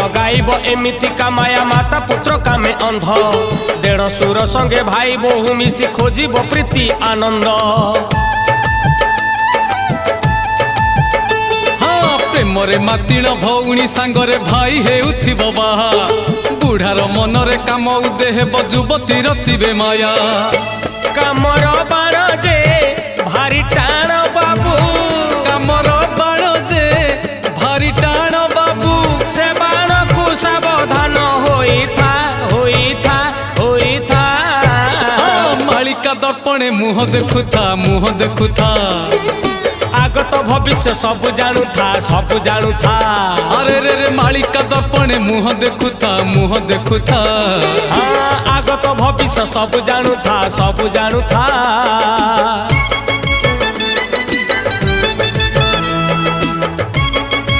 लगाइब एमिति का माया माता पुत्र कामे अंध देढ़ सुर संगे भाई बहु मिसी खोजिब प्रीति आनंद। हाँ प्रेमरे मातिण भौणी सांगरे भाई हेउथिब बाहा बुढ़ार मनरे काम उदेह युवती रचिबे माया। कामर बाण जे भारी टाण बाबू कामर बाण जे भारी टाण बाबू से बाण को सावधान होइथा होइथा होइथा। मालिका दर्पणे मुह देखुथा आगत भविष्य सब जानुथा। अरे रे रे मालिका दर्पणे मुह देखुथा हाँ आगत भविष्य सब जानुथा।